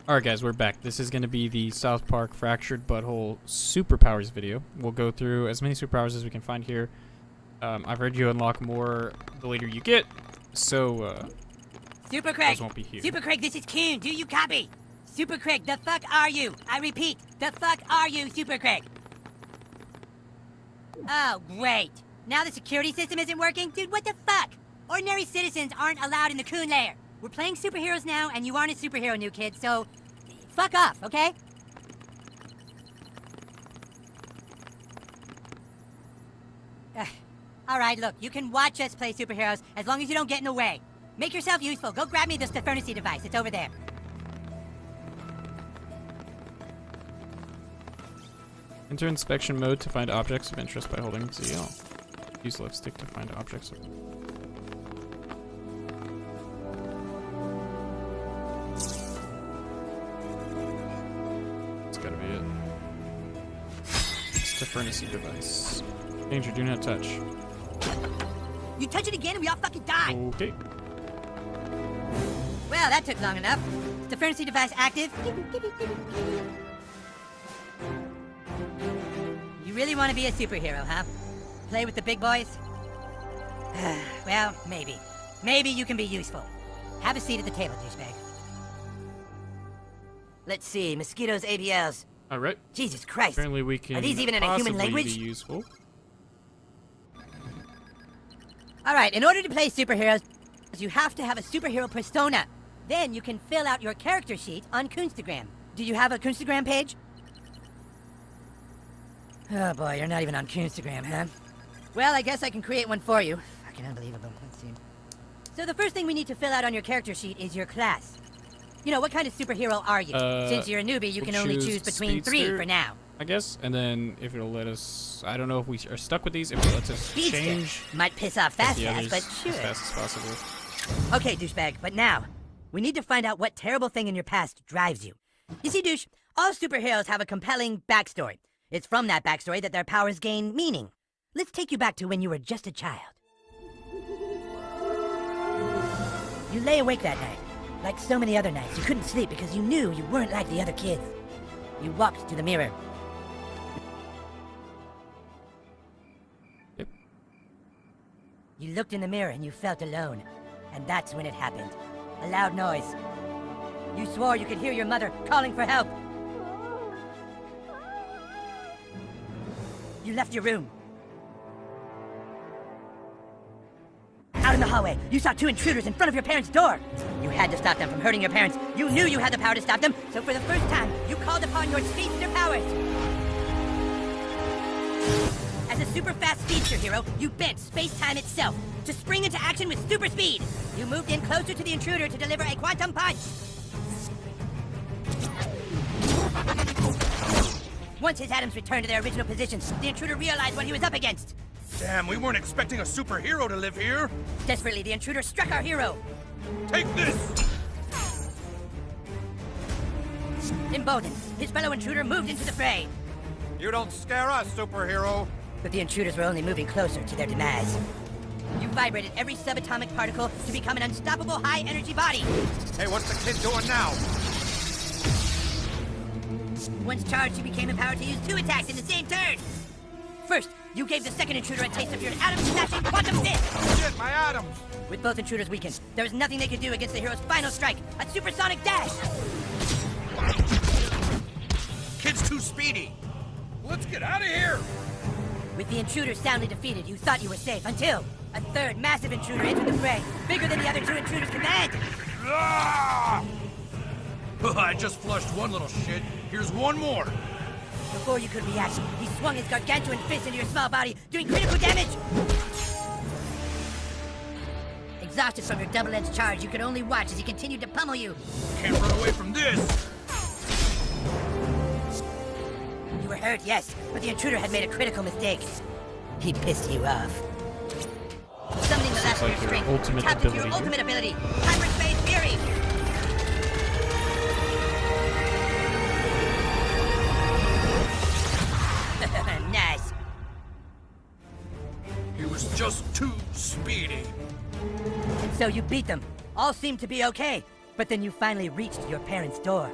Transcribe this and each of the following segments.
Alright guys, we're back. This is going to be the South Park Fractured Butthole Superpowers video. We'll go through as many superpowers as we can find here. I've heard you unlock more the later you get, so Super Craig, those won't be here. Super Craig, this is Coon. Do you copy? Super Craig, the fuck are you? I repeat, the fuck are you, Super Craig? Oh, great. Now the security system isn't working? Dude, what the fuck? Ordinary citizens aren't allowed in the Coon lair. We're playing superheroes now, and you aren't a superhero, new kid, so fuck off, okay? Alright, look, you can watch us play superheroes as long as you don't get in the way. Make yourself useful. Go grab me this Steffernacy device. It's over there. Enter inspection mode to find objects of interest by holding ZL. Use left stick to find objects of... That's gotta be it. Steffernacy device. Danger, do not touch. You touch it again and we all fucking die! Okay. Well, that took long enough. Steffernacy device active. You really want to be a superhero, huh? Play with the big boys? Well, maybe. Maybe you can be useful. Have a seat at the table, douchebag. Let's see, mosquitoes, ABLs. Alright. Jesus Christ. Apparently we can Are these even in a human language? be useful. Alright, in order to play superheroes, you have to have a superhero persona. Then you can fill out your character sheet on Coonstagram. Do you have a Coonstagram page? Oh boy, you're not even on Coonstagram, huh? Well, I guess I can create one for you. Fucking unbelievable. Let's see. So the first thing we need to fill out on your character sheet is your class. You know, what kind of superhero are you? Since you're a newbie, you we'll can only choose between Speedster, 3 for now. I guess, and then if it'll let us... I don't know if we are stuck with these, if it lets us Speedster. change... Might piss off fast, the others but sure. as fast as possible. Okay, douchebag, but now, we need to find out what terrible thing in your past drives you. You see, douche, all superheroes have a compelling backstory. It's from that backstory that their powers gain meaning. Let's take you back to when you were just a child. You lay awake that night. Like so many other nights, you couldn't sleep because you knew you weren't like the other kids. You walked to the mirror. Yep. You looked in the mirror and you felt alone. And that's when it happened. A loud noise. You swore you could hear your mother calling for help. You left your room. Out in the hallway, you saw 2 intruders in front of your parents' door. You had to stop them from hurting your parents. You knew you had the power to stop them, so for the first time, you called upon your speedster powers. As a super fast speedster hero, you bent space-time itself to spring into action with super speed. You moved in closer to the intruder to deliver a quantum punch. Once his atoms returned to their original positions, the intruder realized what he was up against. Damn, we weren't expecting a superhero to live here. Desperately, the intruder struck our hero. Take this! Emboldened, his fellow intruder moved into the fray. You don't scare us, superhero. But the intruders were only moving closer to their demise. You vibrated every subatomic particle to become an unstoppable high-energy body. Hey, what's the kid doing now? Once charged, you became empowered to use 2 attacks in the same turn. First, you gave the second intruder a taste of your atom-smashing quantum fist. Shit, my atoms! With both intruders weakened, there was nothing they could do against the hero's final strike, a supersonic dash. Kid's too speedy. Let's get out of here! With the intruders soundly defeated, you thought you were safe until a third massive intruder entered the fray, bigger than the other 2 intruders combined. Ah! I just flushed one little shit. Here's one more. Before you could react, he swung his gargantuan fist into your small body, doing critical damage! Exhausted from your double-edged charge, you could only watch as he continued to pummel you. Can't run away from this. You were hurt, yes, but the intruder had made a critical mistake. He pissed you off. Summoning the last of like your strength, your ultimate tapped into ability your here. ultimate ability, Hyperspace Fury! Nice. He was just too speedy. And so you beat them. All seemed to be okay. But then you finally reached your parents' door.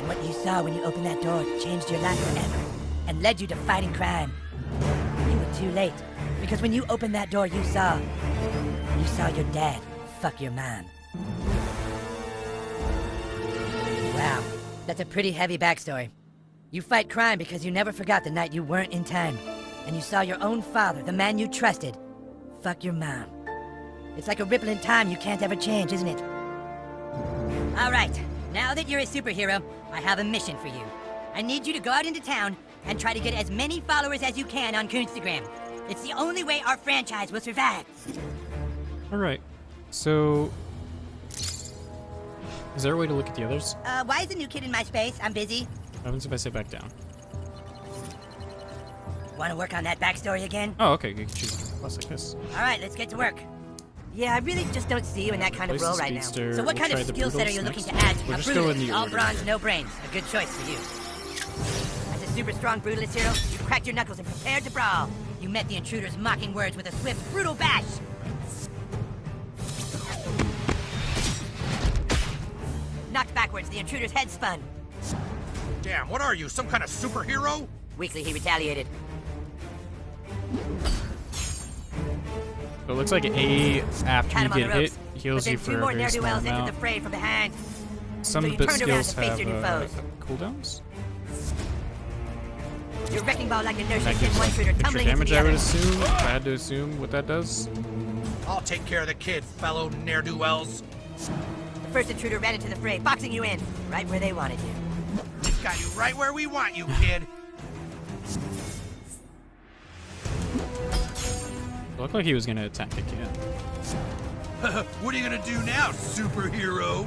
And what you saw when you opened that door changed your life forever and led you to fighting crime. You were too late, because when you opened that door, you saw your dad fuck your mom. Wow, that's a pretty heavy backstory. You fight crime because you never forgot the night you weren't in time, and you saw your own father, the man you trusted, fuck your mom. It's like a ripple in time you can't ever change, isn't it? All right, now that you're a superhero, I have a mission for you. I need you to go out into town and try to get as many followers as you can on Instagram. It's the only way our franchise will survive. Alright, so... Is there a way to look at the others? Why is the new kid in my space? I'm busy. What happens if I sit back down? Want to work on that backstory again? Oh, okay, you can choose plus like this. All right, let's get to work. Yeah, I really just don't see you in that kind of Place role the right now. speedster. So what We'll kind of try the skill set are brutals you looking next. to add? We'll A just go in brutalist, the all order. bronze, no brains. A good choice for you. As a super strong brutalist hero, you cracked your knuckles and prepared to brawl. You met the intruder's mocking words with a swift, brutal bash. Knocked backwards, the intruder's head spun. Damn, what are you, some kind of superhero? Weakly, he retaliated. So it looks like A, after Had you him on the get hit, ropes. heals But you then for two a more very small ne'er-do-wells entered the amount. fray from behind. Some So of you the turned around skills to face have your new foes. cooldowns. Your wrecking ball like inertia That sent gives one like intruder extra tumbling into damage, the I would other. assume. If I had to assume what that does. I'll take care of the kid, fellow ne'er-do-wells. The first intruder ran into the fray, boxing you in, right where they wanted you. We've got you right where we want you, kid. It looked like he was gonna attack again. What are you gonna do now, superhero?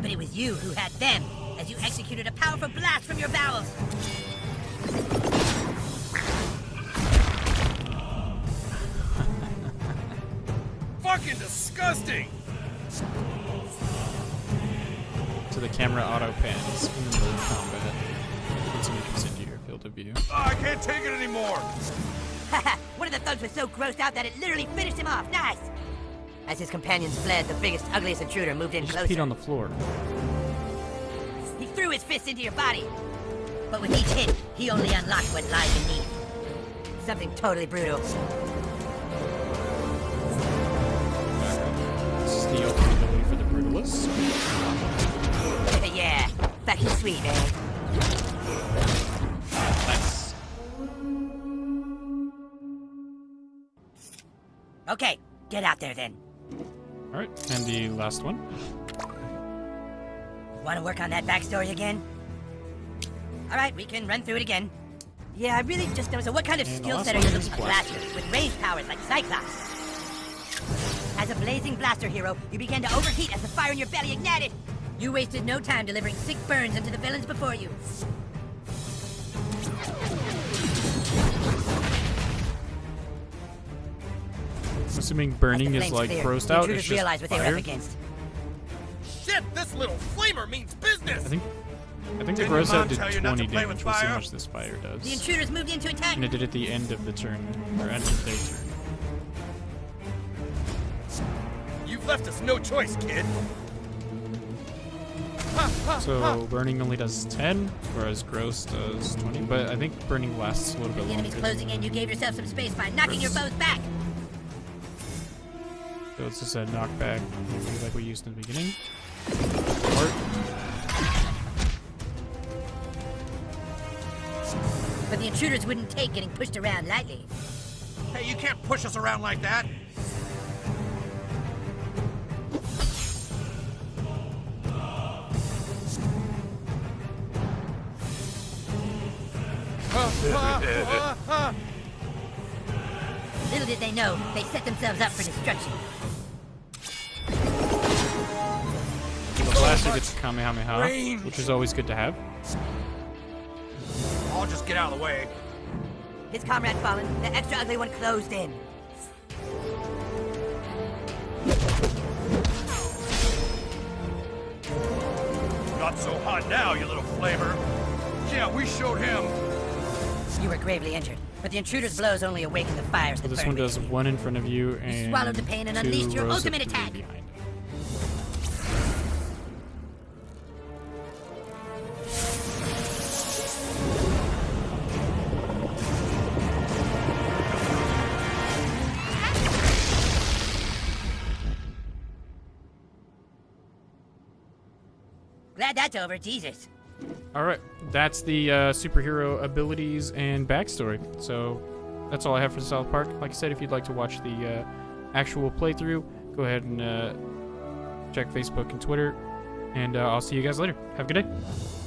But it was you who had them, as you executed a powerful blast from your bowels. Fucking disgusting! So the camera auto pans in the middle of combat. When somebody comes into your field of view. Oh, I can't take it anymore! Haha, one of the thugs was so grossed out that it literally finished him off. Nice! As his companions fled, the biggest, ugliest intruder moved in He just closer. peed on the floor. He threw his fist into your body. But with each hit, he only unlocked what lies beneath. Something totally brutal. This is the ultimate ability for the brutalist. Yeah, fucking sweet, man. Nice. Okay, get out there then. Alright, and the last one. Want to work on that backstory again? All right, we can run through it again. Yeah, I really just don't. So what kind of And the skill last set are one you is looking for? blaster. Blaster, with range powers like Cyclops. As a blazing blaster hero, you began to overheat as the fire in your belly ignited. You wasted no time delivering sick burns into the villains before you. Assuming burning As is the like flames cleared, grossed the out, intruders it's just realized what they were fire. up against. Shit, this little flamer means business! I think the Didn't gross your out mom did tell you not 20 to play damage. with We'll see how fire? much this fire The does. intruders moved in to attack. And it did at the end of the turn, or end of their turn. You've left us no choice, kid. So burning only does 10, whereas gross does 20. But I think burning lasts a little bit The enemy's longer. closing in. You gave yourself some space by knocking your foes back. So it's just a knockback, maybe like we used in the beginning. Or But the intruders wouldn't take getting pushed around lightly. Hey, you can't push us around like that. Little did they know, they set themselves up for destruction. the blaster gets Kamehameha, Range. which is always good to have. I'll just get out of the way. His comrade fallen, the extra ugly one closed in. Not so hot now, you little flamer. Yeah, we showed him. You were gravely injured, but the intruder's blows only awakened the fires So that this burned one does within you. one in front of you and swallowed the pain and 2 unleashed your rows of ultimate 3 attack. behind. Glad that's over, Jesus. All right, that's the superhero abilities and backstory. So that's all I have for South Park. Like I said, if you'd like to watch the actual playthrough, go ahead and check Facebook and Twitter. And I'll see you guys later. Have a good day.